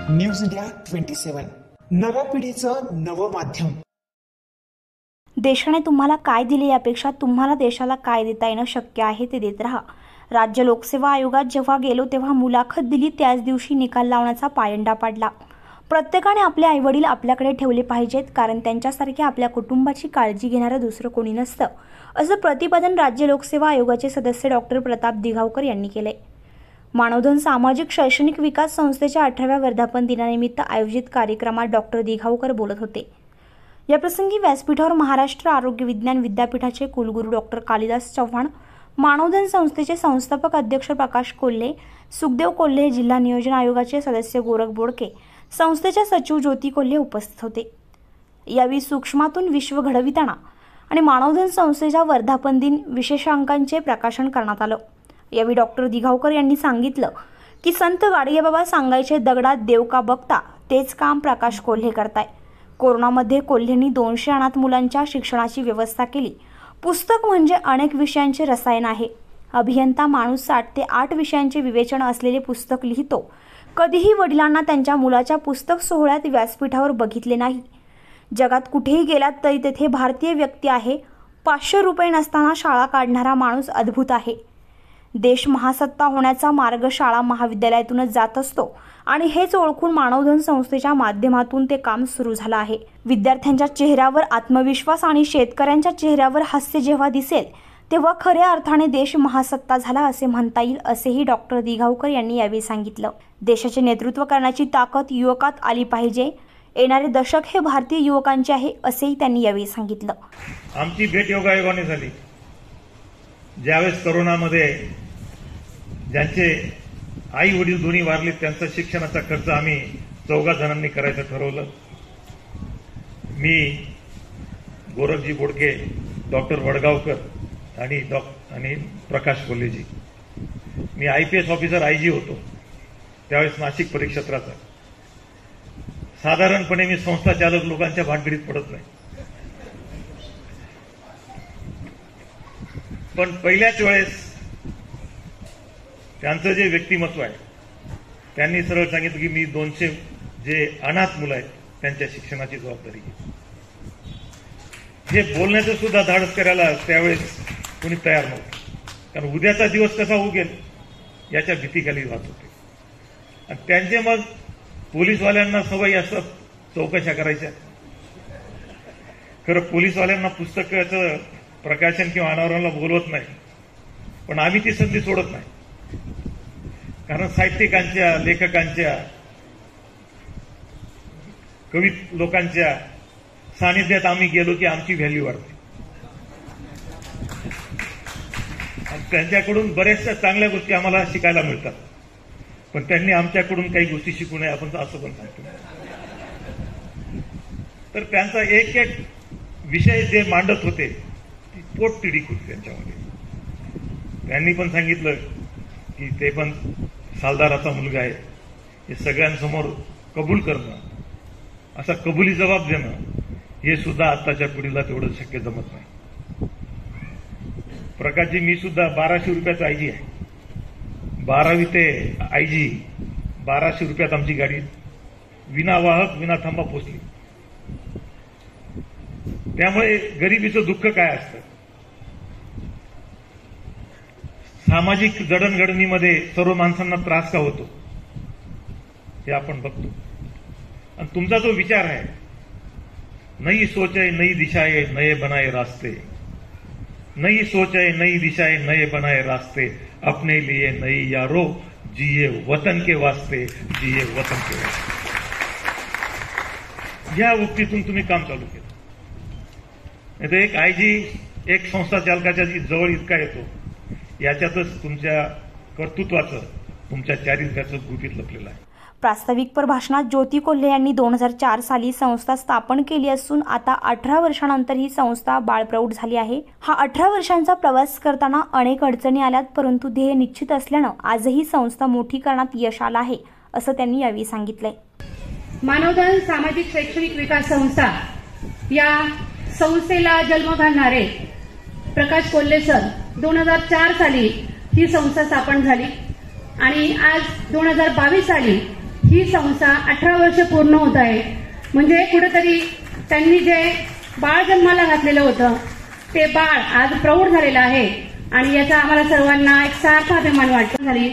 News India 27 नव्या पिढीचं नवं माध्यम। देशाने तुम्हाला काय दिले यापेक्षा तुम्हाला देशाला काय देता येणं शक्य आहे ते देत राहा। राज्य लोकसेवा आयोगात जेव्हा गेलो तेव्हा मुलाखत दिली, त्याच दिवशी निकाल लावण्याचा पायंडा पाडला। प्रत्येकाने आपले आईवडील आपल्याकडे ठेवले पाहिजेत, कारण त्यांच्यासारखे आपल्या कुटुंबाची काळजी घेणारं दुसरं कोणी नसतं, असं प्रतिपादन राज्य लोकसेवा आयोगाचे सदस्य डॉक्टर प्रताप दिघावकर यांनी केले। मानवधन सामाजिक शैक्षणिक विकास संस्थेच्या 18व्या वर्धापन दिनानिमित्त आयोजित कार्यक्रमात डॉक्टर दिघावकर बोलत होते। या प्रसंगी व्यासपीठावर महाराष्ट्र आरोग्य विज्ञान विद्यापीठाचे कुलगुरू डॉक्टर कालिदास चव्हाण, मानवधन संस्थेचे संस्थापक अध्यक्ष प्रकाश कोल्हे, सुखदेव कोल्हे, जिल्हा नियोजन आयोगाचे सदस्य गोरख बोडके, संस्थेच्या सचिव ज्योती कोल्हे उपस्थित होते। यावेळी सूक्ष्मातून विश्व घडविताना आणि मानवधन संस्थेच्या वर्धापन दिन विशेषांकांचे प्रकाशन करण्यात आलं। यावेळी डॉक्टर दिघावकर यांनी सांगितलं की संत गाडगेबाबा सांगायचे, दगडात देव का बघता, तेच काम प्रकाश कोल्हे करताय। कोरोनामध्ये कोल्हेंनी 200 अनाथ मुलांच्या शिक्षणाची व्यवस्था केली। पुस्तक म्हणजे अनेक विषयांचे रसायन आहे। अभियंता माणूस 7 ते 8 विषयांचे विवेचन असलेले पुस्तक लिहितो। कधीही वडिलांना त्यांच्या मुलाच्या पुस्तक सोहळ्यात व्यासपीठावर बघितले नाही। जगात कुठेही गेलात तरी तेथे भारतीय व्यक्ती आहे। 500 रुपये नसताना शाळा काढणारा माणूस अद्भुत आहे। देश महासत्ता होण्याचा मार्ग शाळा महाविद्यालयातूनच जात असतो आणि हेच ओळखून मानवधन संस्थेच्या माध्यमातून ते काम सुरू झालं आहे। विद्यार्थ्यांच्या चेहऱ्यावर आत्मविश्वास आणि शेतकऱ्यांच्या चेहऱ्यावर हास्य जेव्हा दिसेल तेव्हा खऱ्या अर्थाने देश महासत्ता झाला असे म्हणता येईल, असेही डॉक्टर दिघावकर यांनी यावेळी सांगितलं। देशाचे नेतृत्व करण्याची ताकद युवकात आली पाहिजे। येणारे दशक हे भारतीय युवकांचे आहे, असेही त्यांनी यावेळी सांगितलं। आमची भेट योगायोगाने झाली। ज्यावेळेस कोरोनामध्ये ज्यांचे आई वडील दोन्ही वारले त्यांचा शिक्षणाचा खर्च आम्ही 4 जणांनी करायचं ठरवलं। मी, गोरखजी बोडके, डॉक्टर वडगावकर आणि प्रकाश कोल्हेजी। मी IPS ऑफिसर IG होतो त्यावेळेस नाशिक परिक्षेत्राचा। साधारणपणे मी संस्था चालक लोकांच्या भानगडीत पडत नाही, पण पहिल्याच वेळेस त्यांचं जे व्यक्तिमत्व आहे त्यांनी सरळ सांगितलं की मी 200 जे अनाथ मुलं आहेत त्यांच्या शिक्षणाची जबाबदारी घेईन। हे बोलण्याचं सुद्धा धाडस करायला त्यावेळेस कोणी तयार नव्हतं, कारण उद्याचा दिवस कसा उगेल याच्या भीतीखाली वाहत होते। आणि त्यांचे मग पोलीसवाल्यांना सवयी असतात चौकशा करायच्या। खरं पोलीसवाल्यांना पुस्तकाचं प्रकाशन किंवा अनावरणाला बोलवत नाही, पण आम्ही ती संधी सोडत नाही, कारण साहित्यिकांच्या, लेखकांच्या, कवी लोकांच्या सानिध्यात आम्ही गेलो की आमची व्हॅल्यू वाढते। त्यांच्याकडून बऱ्याचशा चांगल्या गोष्टी आम्हाला शिकायला मिळतात, पण त्यांनी आमच्याकडून काही गोष्टी शिकू नये आपण असं पण सांगतो। तर त्यांचा एक एक विषय जे मांडत होते ती पोटतिडीक होती त्यांच्यामध्ये। त्यांनी पण सांगितलं की ते पण सालदाराचा मुलगा आहे, हे सगळ्यांसमोर कबूल करणं, असा कबुली जबाब देणं, हे सुद्धा आताच्या पिढीला तेवढं शक्य जमत नाही। प्रकाशजी, मी सुद्धा 1200 रुपयाचा IG आहे। 12वी ते IG 1200 रुपयात आमची गाडी विनावाहक विना थांबा पोचली। त्यामुळे गरिबीचं दुःख काय असतं, सामाजिक जडणघडणीमध्ये सर्व माणसांना त्रास का होतो हे आपण बघतो। आणि तुमचा जो विचार आहे, नई सोच है नई दिशा है नए बनाए रास्ते, नई सोच है नई दिशा है नए बनाए रास्ते, अपने लिए नई यारो, जिये वतन के वास्ते, जिये वतन के वास्ते, या उक्तीतून तुम्ही काम चालू केलं। नाही तर एक IG एक संस्था चालकाच्या जवळ इतका येतो, याच्यातच तुमच्या कर्तृत्वाचं, तुमच्या चारित्र्याचं गुपित लपलेलं आहे। प्रास्ताविक प्रभाषणात ज्योती कोल्हे यांनी 2004 साली संस्था स्थापन केली असून आता 18 वर्षांनंतर ही संस्था बाळप्रौढ झाली आहे। हा 18 वर्षांचा प्रवास करताना अनेक अडचणी आल्यात, परंतु ध्येय निश्चित असल्यानं आजही संस्था मोठी करण्यात यश आलं आहे, असं त्यांनी यावेळी सांगितलंय। मानवधन सामाजिक शैक्षणिक विकास संस्था या संस्थेला जन्म घालणारे प्रकाश कोल्हे सर 2004 साली ही संस्था स्थापन झाली आणि आज 2022 साली ही संस्था 18 वर्ष पूर्ण होत आहे. म्हणजे कुठेतरी त्यांनी जे बाळ जन्माला घातलेलं होतं ते बाळ आज प्रौढ झालेलं आहे आणि याचा आम्हाला सर्वांना एक सार्थ अभिमान वाटतो झाली.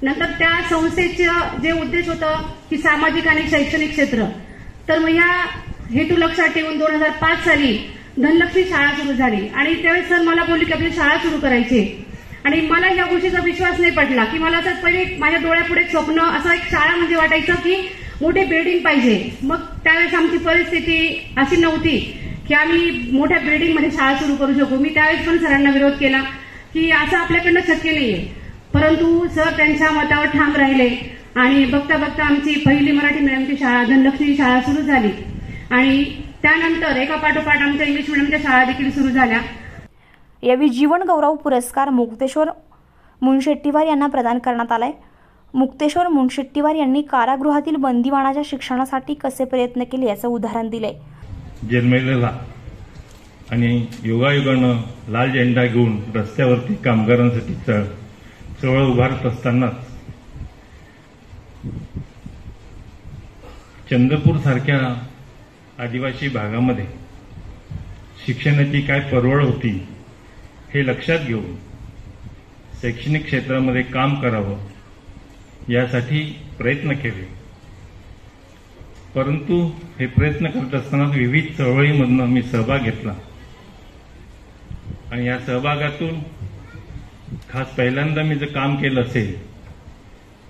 नंतर त्या संस्थेचं जे उद्देश होतं की सामाजिक आणि शैक्षणिक क्षेत्र, तर मग या हेतू लक्षात ठेवून 2005 साली धनलक्ष्मी शाळा सुरू झाली आणि त्यावेळेस सर मला बोलले की आपली शाळा सुरू करायची. आणि मला या गोष्टीचा विश्वास नाही पटला की मला तर पहिले माझ्या डोळ्यापुढे स्वप्न असं एक शाळा म्हणजे वाटायचं की मोठी बिल्डिंग पाहिजे. मग त्यावेळेस आमची परिस्थिती अशी नव्हती की आम्ही मोठ्या बिल्डिंगमध्ये शाळा सुरू करू शकू. मी त्यावेळेस पण सरांना विरोध केला की असं आपल्याकडनं शक्य नाहीये, परंतु सर त्यांच्या मतावर ठाम राहिले आणि बघता बघता आमची पहिली मराठी मीडियमची शाळा धनलक्ष्मी शाळा सुरू झाली आणि त्यानंतर एका पाठोपाठ आमच्या इंग्लिश मीडियमच्या शाळा देखील सुरू झाल्या. यावेळी जीवन गौरव पुरस्कार मुक्तेश्वर मुनशेट्टीवार यांना प्रदान करण्यात आलाय. मुक्तेश्वर मुनशेट्टीवार यांनी कारागृहातील बंदिवानाच्या शिक्षणासाठी कसे प्रयत्न केले याचं उदाहरण दिलंय. जन्मलेला आणि योगायोगानं लाल झेंडा घेऊन रस्त्यावरती कामगारांसाठी चळवळ उभारत असतानाच चंद्रपूर सारख्या आदिवासी भागामध्ये शिक्षणाची काय परवड होती हे लक्षात घेऊन शैक्षणिक क्षेत्रामध्ये काम करावं यासाठी प्रयत्न केले. परंतु हे प्रयत्न करत असताना विविध चळवळीमधनं मी सहभाग घेतला आणि या सहभागातून खास पहिल्यांदा मी जे काम केलं असेल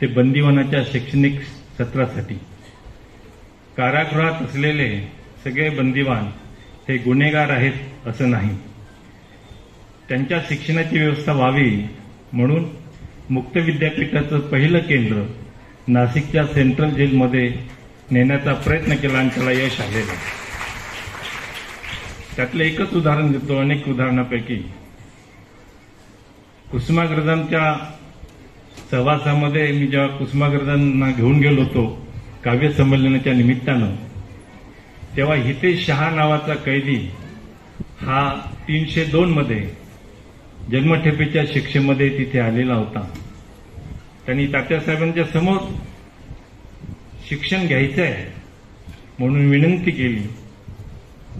ते बंदिवानाच्या शैक्षणिक सत्रासाठी. कारागृहात असलेले सगळे बंदिवान हे गुन्हेगार आहेत असं नाही, त्यांच्या शिक्षणाची व्यवस्था व्हावी म्हणून मुक्त विद्यापीठाचं पहिलं केंद्र नाशिकच्या सेंट्रल जेलमध्ये नेण्याचा प्रयत्न केला आणि त्याला यश आलेलं. त्यातलं एकच उदाहरण देतो अनेक उदाहरणापैकी. कुसुमाग्रजांच्या सहवासामध्ये मी जेव्हा कुसुमाग्रजांना घेऊन गेलो होतो काव्य संमेलनाच्या निमित्तानं, तेव्हा हितेश शहा नावाचा कैदी हा 302 मध्ये जन्मठेपेच्या शिक्षेमध्ये तिथे आलेला होता. त्यांनी तात्यासाहेबांच्या समोर शिक्षण घ्यायचं आहे म्हणून विनंती केली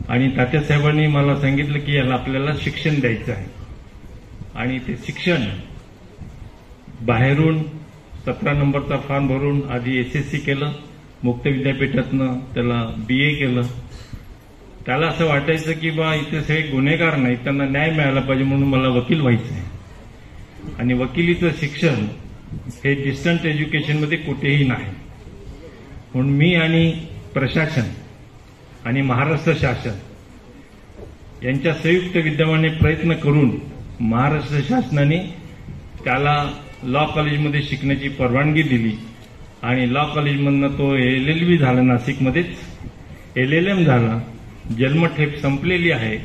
आणि तात्यासाहेबांनी मला सांगितलं की याला आपल्याला शिक्षण द्यायचं आहे आणि ते शिक्षण बाहेरून 17 नंबरचा फॉर्म भरून आधी SSC केलं, मुक्त विद्यापीठातनं त्याला BA केलं. त्याला असं वाटायचं की बा इथे सगळे गुन्हेगार नाहीत, त्यांना न्याय मिळाला पाहिजे म्हणून मला वकील व्हायचं आहे आणि वकिलीचं शिक्षण हे डिस्टन्स एज्युकेशनमध्ये कुठेही नाही. म्हणून मी आणि प्रशासन आणि महाराष्ट्र शासन यांच्या संयुक्त विद्यमाने प्रयत्न करून महाराष्ट्र शासनाने त्याला लॉ कॉलेजमध्ये शिकण्याची परवानगी दिली आणि लॉ कॉलेजमधनं तो LLB झाला, नाशिकमध्येच LLM झाला. जन्मठेप संपलेली आहे,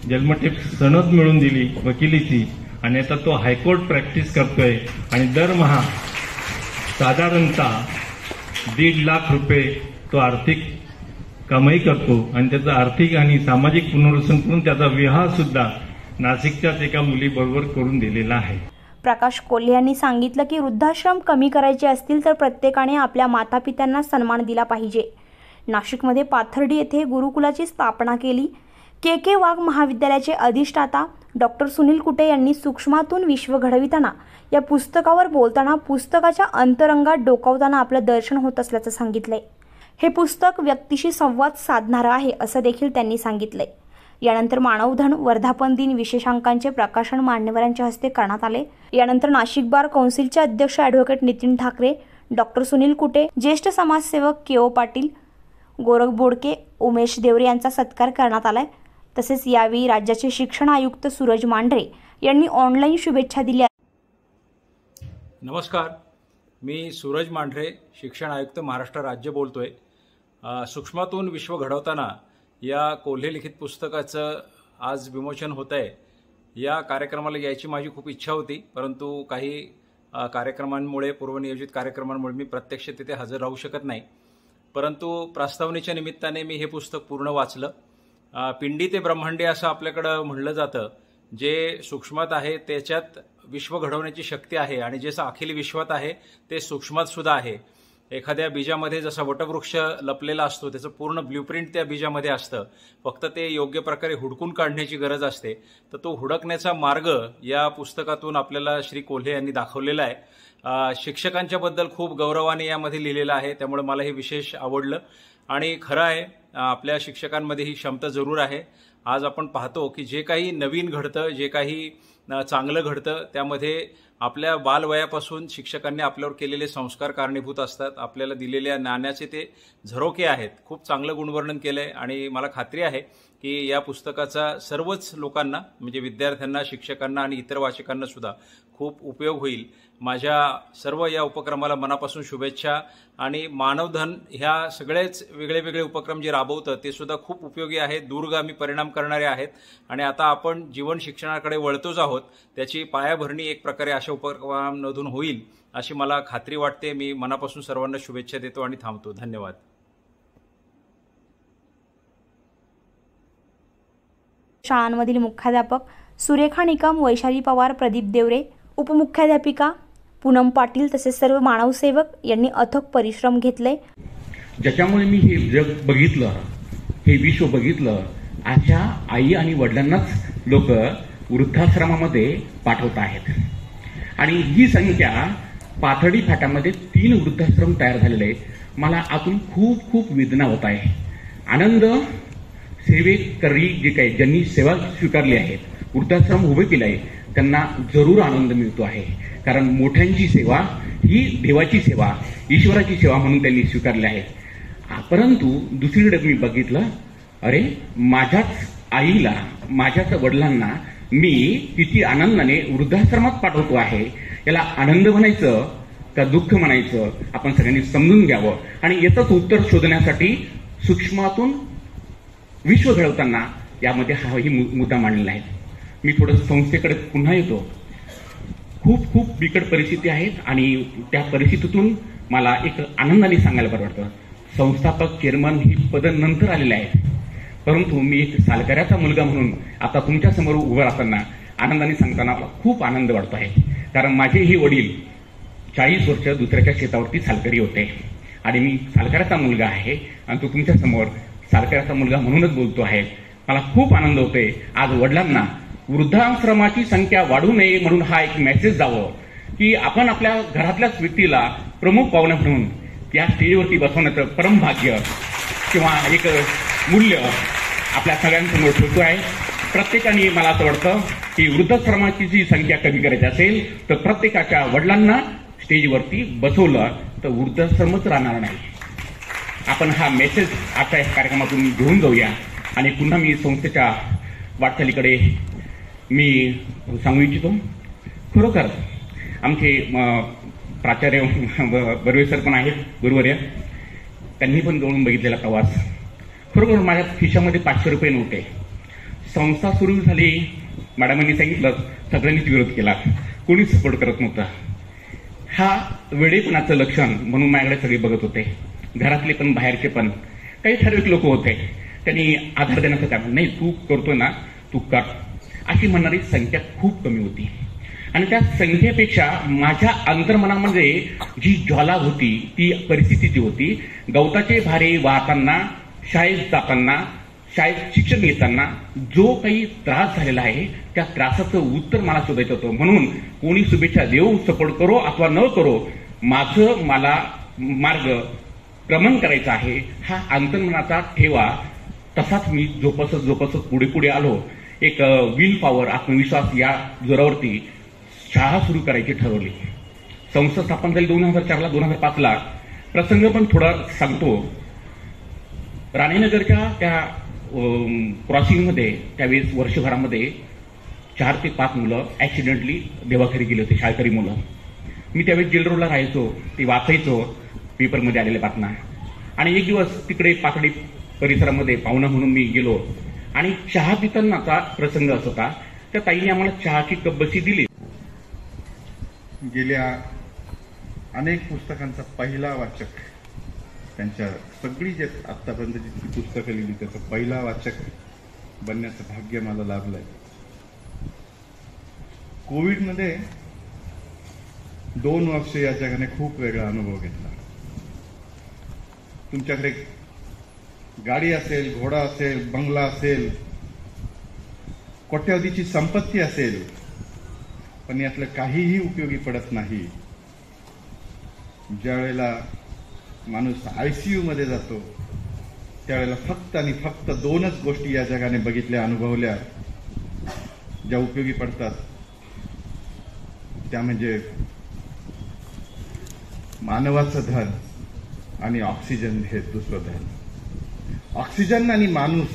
जन्मठेप सनद मिळवून दिली वकिलीची आणि आता तो हायकोर्ट प्रॅक्टिस करतोय आणि दरमहा साधारणतः 1.5 लाख रुपये तो आर्थिक कमाई करतो आणि त्याचा आर्थिक आणि सामाजिक पुनर्वसन करून त्याचा विवाह सुद्धा नाशिकच्याच एका मुलीबरोबर करून दिलेला आहे. प्रकाश कोल्हे यांनी सांगितलं की वृद्धाश्रम कमी करायचे असतील तर प्रत्येकाने आपल्या मातापित्यांना सन्मान दिला पाहिजे. नाशिकमध्ये पाथर्डी येथे गुरुकुलाची स्थापना केली. KK वाघ महाविद्यालयाचे अधिष्ठाता डॉक्टर सुनील कुटे यांनी सूक्ष्मातून विश्व घडविताना या पुस्तकावर बोलताना पुस्तकाच्या अंतरंगात डोकावताना आपलं दर्शन होत असल्याचं सांगितलंय. हे पुस्तक व्यक्तीशी संवाद साधणारं आहे असं देखील त्यांनी सांगितलंय. यानंतर मानवधन वर्धापन दिन विशेषांकांचे प्रकाशन मान्यवरांच्या हस्ते करण्यात आले. यानंतर नाशिक बार कौन्सिलचे अध्यक्ष ॲडव्होकेट नितीन ठाकरे, डॉक्टर सुनील कुटे, ज्येष्ठ समाजसेवक KO पाटील, गोरख बोडके, उमेश देवरे यांचा सत्कार करण्यात आलाय. तसेच यावेळी राज्याचे शिक्षण आयुक्त सूरज मांढरे यांनी ऑनलाईन शुभेच्छा दिल्या. नमस्कार, मी सूरज मांढरे, शिक्षण आयुक्त महाराष्ट्र राज्य बोलतोय. सूक्ष्मातून विश्व घडवताना या कोल्हे लिखित पुस्तकाचं आज विमोचन होत आहे. या कार्यक्रमाला यायची माझी खूप इच्छा होती, परंतु काही कार्यक्रमांमुळे, पूर्वनियोजित कार्यक्रमांमुळे मी प्रत्यक्ष तिथे हजर राहू शकत नाही. परंतु प्रस्तावनेच्या निमित्ताने मी हे पुस्तक पूर्ण वाचलं. पिंडी ते ब्रह्मांडी असं आपल्याकडं म्हणलं जातं. जे सूक्ष्मात आहे त्याच्यात विश्व घडवण्याची शक्ती आहे आणि जे अखिल विश्वात आहे ते सूक्ष्मात सुद्धा आहे. एखाद्या बीजामध्ये जसा वटवृक्ष लपलेला असतो त्याचं पूर्ण ब्ल्यूप्रिंट त्या बीजामध्ये असतं, फक्त ते योग्य प्रकारे हुडकून काढण्याची गरज असते. तर तो हुडकण्याचा मार्ग या पुस्तकातून आपल्याला श्री कोल्हे यांनी दाखवलेला आहे. शिक्षकांच्या बद्दल खूप गौरवाने यामध्ये लिहिलेलं आहे, त्यामुळे मला हे विशेष आवडलं. आणि खरं आहे, आपल्या शिक्षकांमध्ये ही क्षमता जरूर आहे. आज आपण पाहतो की जे काही नवीन घडतं, जे काही चांगलं घडतं, त्यामध्ये आपल्या बालवयापासून शिक्षकांनी आपल्यावर केलेले संस्कार कारणीभूत असतात. आपल्याला दिलेल्या ज्ञानाचे ते झरोके आहेत. खूप चांगलं गुणवर्णन केलं आहे आणि मला खात्री आहे की या पुस्तकाचा सर्वच लोकांना, म्हणजे विद्यार्थ्यांना, शिक्षकांना आणि इतर वाचकांना सुद्धा खूप उपयोग होईल. माझ्या सर्व या उपक्रमाला मनापासून शुभेच्छा. आणि मानवधन ह्या सगळेच वेगळे वेगळे उपक्रम जे राबवतं ते सुद्धा खूप उपयोगी आहेत, दूरगामी परिणाम करणारे आहेत. आणि आता आपण जीवन शिक्षणाकडे वळतोच आहोत, त्याची पायाभरणी एक प्रकारे अशा उपक्रमांमधून होईल अशी मला खात्री वाटते. मी मनापासून सर्वांना शुभेच्छा देतो आणि थांबतो. धन्यवाद. शाळांमधील मुख्याध्यापक सुरेखा निकम, वैशाली पवार, प्रदीप देवरे, उपमुख्याध्यापिका पूनम पाटील तसेच सर्व मानवसेवक यांनी अथक परिश्रम घेतले. ज्याच्यामुळे मी हे जग बघितलं, हे विश्व बघितलं, अशा आई आणि वडिलांनाच लोक वृद्धाश्रमामध्ये पाठवत आहेत. आणि ही संख्या पाथर्डी फाट्यामध्ये 3 वृद्धाश्रम तयार झालेले आहेत. मला आतून खूप खूप वेदना होत आहे. आनंद सेवेकरी जे काही ज्यांनी सेवा स्वीकारली आहेत, वृद्धाश्रम उभे केले आहे, त्यांना जरूर आनंद मिळतो आहे. कारण मोठ्यांची सेवा ही देवाची सेवा, ईश्वराची सेवा म्हणून त्यांनी स्वीकारली आहे. परंतु दुसरीकडे मी बघितलं, अरे माझ्याच आईला, माझ्याच वडिलांना मी किती आनंदाने वृद्धाश्रमात पाठवतो आहे. याला आनंद म्हणायचं का दुःख म्हणायचं, आपण सगळ्यांनी समजून घ्यावं. आणि याचंच उत्तर शोधण्यासाठी सूक्ष्मातून विश्व घडवताना यामध्ये हाही मुद्दा मांडलेला आहे. मी थोडं संस्थेकडे पुन्हा येतो. खूप खूप बिकट परिस्थिती आहेत आणि त्या परिस्थितीतून मला एक आनंदाने सांगायला बरं वाटतं. संस्थापक, चेअरमन ही पदं नंतर आलेले आहेत, परंतु मी एक सालकऱ्याचा मुलगा म्हणून आता तुमच्या समोर उभं राहताना आनंदाने सांगताना मला खूप आनंद वाटतो आहे. कारण माझेही वडील 40 वर्ष दुसऱ्याच्या शेतावरती सालकरी होते आणि मी सालकऱ्याचा मुलगा आहे आणि तो तुमच्या समोर सालकऱ्याचा मुलगा म्हणूनच बोलतो आहे. मला खूप आनंद होतोय. आज वडिलांना वृद्धाश्रमाची संख्या वाढू नये म्हणून हा एक मेसेज जावं की आपण आपल्या घरातल्याच व्यक्तीला प्रमुख पाहुणे म्हणून या स्टेजवरती बसवण्याचं परमभाग्य किंवा एक मूल्य आपल्या सगळ्यांसमोर ठेवतो आहे. प्रत्येकाने मला असं वाटतं की वृद्धाश्रमाची जी संख्या कमी करायची असेल तर प्रत्येकाच्या वडिलांना स्टेजवरती बसवलं तर वृद्धाश्रमच राहणार नाही. आपण हा मेसेज आजच्या या कार्यक्रमातून घेऊन जाऊया. आणि पुन्हा मी संस्थेच्या वाटचालीकडे मी सांगू इच्छितो. खरोखर आमचे प्राचार्य बर्वे सर पण आहेत, गुरुवर्य, त्यांनी पण जवळून बघितलेला प्रवास. खरोखर माझ्या खिशामध्ये 500 रुपये नव्हते. संस्था सुरू झाली, मॅडमांनी सांगितलं, सगळ्यांनीच विरोध केला, कोणीच सपोर्ट करत नव्हतं. हा वेळेपणाचं लक्षण म्हणून माझ्याकडे सगळे बघत होते, घरातले पण बाहेरचे पण. काही ठराविक लोक होते, त्यांनी आधार देण्याचं काम, नाही तू करतोय ना तू कर, अशी म्हणणारी संख्या खूप कमी होती. आणि त्या संख्येपेक्षा माझ्या अंतर्मनामध्ये जी ज्वाला होती, ती परिस्थितीची होती. गवताचे भारे वाहताना, शाळेत जाताना, शाळेत शिक्षण घेताना जो काही त्रास झालेला आहे, त्या त्रासाचं उत्तर मला शोधायचं होतं. म्हणून कोणी शुभेच्छा देऊ, सपोर्ट करो अथवा न करो, मला मार्ग क्रमण करायचा आहे, हा अंतर्मनाचा ठेवा. तसाच मी जोपासत पुढे पुढे आलो. एक विल पॉवर, आत्मविश्वास या जोरावरती शाळा सुरू करायची ठरवली. संस्था स्थापन झाली 2004ला. 2005ला प्रसंग पण थोडा सांगतो. राणीनगरच्या त्या क्रॉसिंगमध्ये त्यावेळेस वर्षभरामध्ये 4 ते 5 मुलं ऍक्सिडेंटली देवाघरी गेले होते, शाळकरी मुलं. मी त्यावेळेस जेल रोडला राहायचो, ते वाचायचो पेपरमध्ये आलेल्या बातम्या. आणि एक दिवस तिकडे पाथर्डी परिसरामध्ये पाहुणा म्हणून मी गेलो आणि चहा पितानाचा प्रसंग असं होता. त्या ताईने आम्हाला चहाची कब्बशी दिली. गेल्या अनेक पुस्तकांचा पहिला वाचक, त्यांच्या सगळी जे आतापर्यंत जी पुस्तकं लिहिली त्याचा पहिला वाचक बनण्याचं भाग्य मला लाभलंय. कोविडमध्ये 2 वर्ष या जगाने खूप वेगळा अनुभव घेतला. तुमच्याकडे गाडी असेल, घोडा असेल, बंगला असेल, कोट्यावधीची संपत्ती असेल, पण यातलं काहीही उपयोगी पडत नाही ज्या वेळेला माणूस आयसीयू मध्ये जातो त्यावेळेला फक्त आणि फक्त दोनच गोष्टी या जगाने बघितल्या, अनुभवल्या, ज्या उपयोगी पडतात, त्या म्हणजे मानवाचं धन आणि ऑक्सिजन हे दुसरं धन. ऑक्सिजन आणि माणूस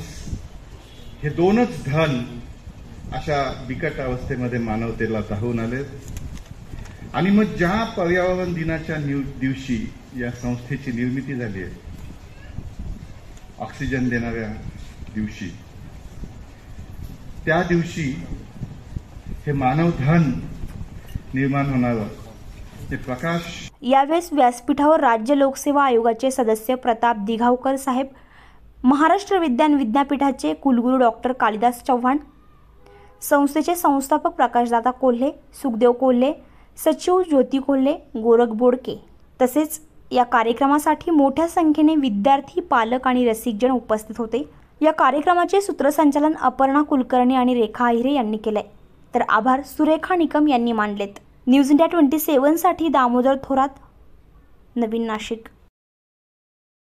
हे दोनच धन अशा बिकट अवस्थेमध्ये मानवतेला चाहून आले. आणि मग ज्या पर्यावरण दिनाच्या दिवशी या संस्थेची निर्मिती झाली आहे, ऑक्सिजन देणाऱ्या दिवशी, त्या दिवशी हे मानवधन निर्माण होणारं ते प्रकाश. यावेळेस व्यासपीठावर राज्य लोकसेवा आयोगाचे सदस्य प्रताप दिघावकर साहेब, महाराष्ट्र विज्ञान विद्यापीठाचे कुलगुरू डॉक्टर कालिदास चव्हाण, संस्थेचे संस्थापक प्रकाशदादा कोल्हे, सुखदेव कोल्हे, सचिव ज्योती कोल्हे, गोरख बोडके तसेच या कार्यक्रमासाठी मोठ्या संख्येने विद्यार्थी, पालक आणि रसिकजन उपस्थित होते. या कार्यक्रमाचे सूत्रसंचालन अपर्णा कुलकर्णी आणि रेखा अहिरे यांनी केले, तर आभार सुरेखा निकम यांनी मानलेत. न्यूज इंडिया 27 साठी दामोदर थोरात, नवीन नाशिक.